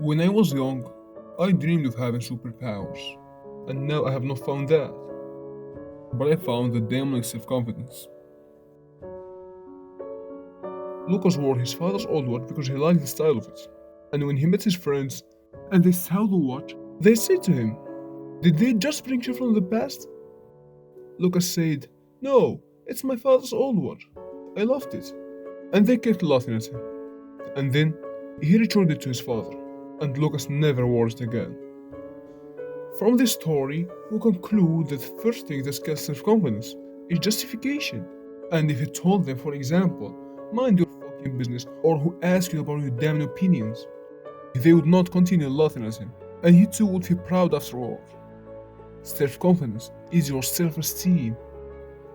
When I was young, I dreamed of having superpowers, and now I have not found that. But I found the damning self confidence. Lucas wore his father's old watch because he liked the style of it. And when he met his friends and they saw the watch, they said to him, "Did they just bring you from the past?" Lucas said, "No, it's my father's old watch. I loved it." And they kept laughing at him. And then he returned it to his father, and Lucas never wore it again. From this story, we conclude that the first thing that kills self confidence is justification. And if you told them, for example, mind your fucking business, or who asked you about your damn opinions, they would not continue laughing at him, and he too would feel proud after all. Self confidence is your self esteem,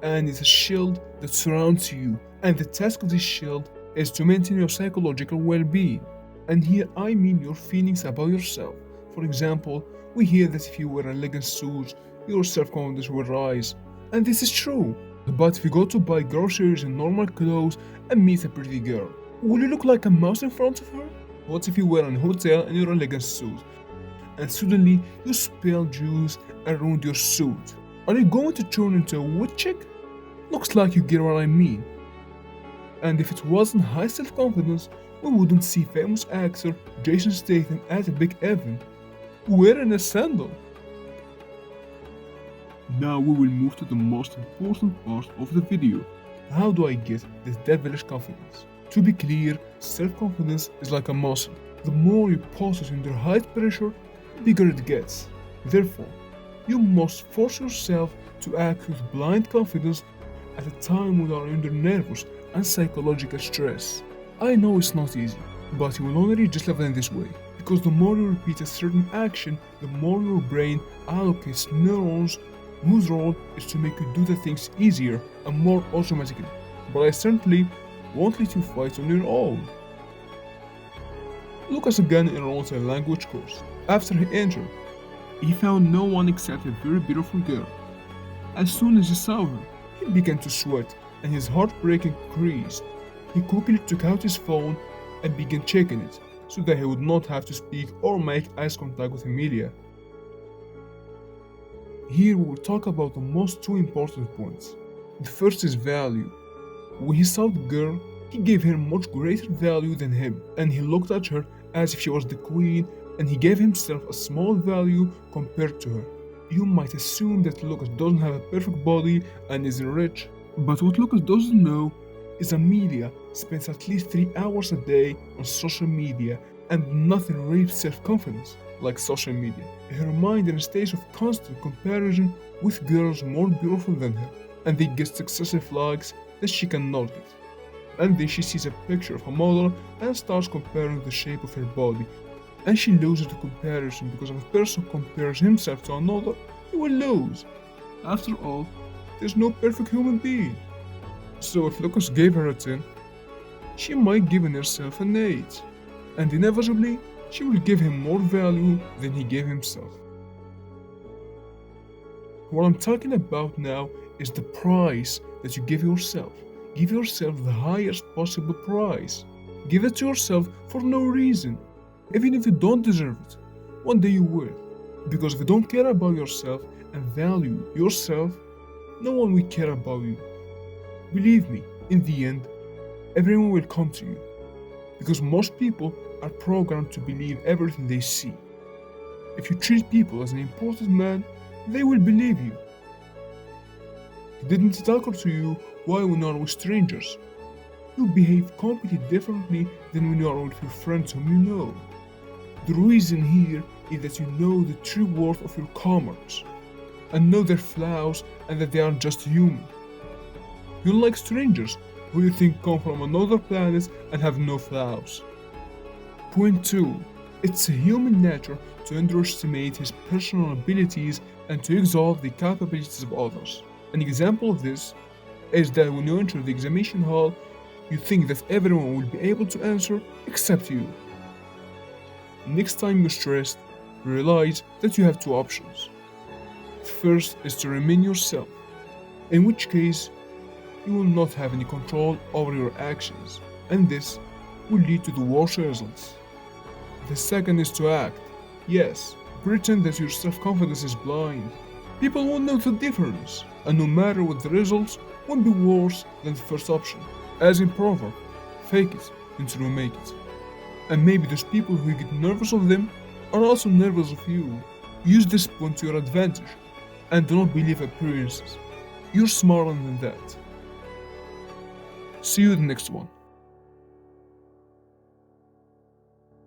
and it's a shield that surrounds you, and the task of this shield is to maintain your psychological well being. And here I mean your feelings about yourself. For example, we hear that if you wear elegant suits, your self confidence will rise. And this is true. But if you go to buy groceries in normal clothes and meet a pretty girl, will you look like a mouse in front of her? What if you were in a hotel in your elegant suit and suddenly you spill juice around your suit? Are you going to turn into a wood chick? Looks like you get what I mean. And if it wasn't high self confidence, we wouldn't see famous actor Jason Statham at a big event wearing a sandal. Now we will move to the most important part of the video. How do I get this devilish confidence? To be clear, self-confidence is like a muscle. The more you put it under high pressure, the bigger it gets. Therefore, you must force yourself to act with blind confidence at a time when you are under nervous and psychological stress. I know it's not easy, but you will only reach this level in this way. Because the more you repeat a certain action, the more your brain allocates neurons whose role is to make you do the things easier and more automatically. But I certainly won't let you fight on your own. Lucas again enrolled in a language course. After he entered, he found no one except a very beautiful girl. As soon as he saw her, he began to sweat and his heartbreak increased. He quickly took out his phone and began checking it so that he would not have to speak or make eye contact with Emilia. Here we will talk about the most two important points. The first is value. When he saw the girl, he gave her much greater value than him, and he looked at her as if she was the queen, and he gave himself a small value compared to her. You might assume that Lucas doesn't have a perfect body and isn't rich, but what Lucas doesn't know is Amelia spends at least 3 hours a day on social media, and nothing rapes self-confidence like social media. Her mind in a state of constant comparison with girls more beautiful than her, and they get successive likes that she cannot get. And then she sees a picture of a model and starts comparing the shape of her body, and she loses the comparison because if a person compares himself to another, he will lose. After all, there's no perfect human being. So if Lucas gave her a 10, she might give herself an 8, and inevitably, she will give him more value than he gave himself. What I'm talking about now is the price that you give yourself. Give yourself the highest possible price. Give it to yourself for no reason, even if you don't deserve it. One day you will. Because if you don't care about yourself and value yourself, no one will care about you. Believe me, in the end, everyone will come to you. Because most people are programmed to believe everything they see. If you treat people as an important man, they will believe you. It didn't occur to you why when you are with strangers, you behave completely differently than when you are with your friends whom you know. The reason here is that you know the true worth of your comrades, and know their flaws and that they are just human. You don't like strangers who you think come from another planet and have no flaws. Point 2. It's a human nature to underestimate his personal abilities and to exalt the capabilities of others. An example of this is that when you enter the examination hall, you think that everyone will be able to answer except you. Next time you're stressed, realize that you have two options. First is to remain yourself, in which case you will not have any control over your actions, and this will lead to the worst results. The second is to act. Yes, pretend that your self-confidence is blind. People won't know the difference, and no matter what the results, won't be worse than the first option. As in proverb, fake it until you make it. And maybe those people who get nervous of them are also nervous of you. Use this point to your advantage, and do not believe appearances. You're smarter than that. See you in the next one.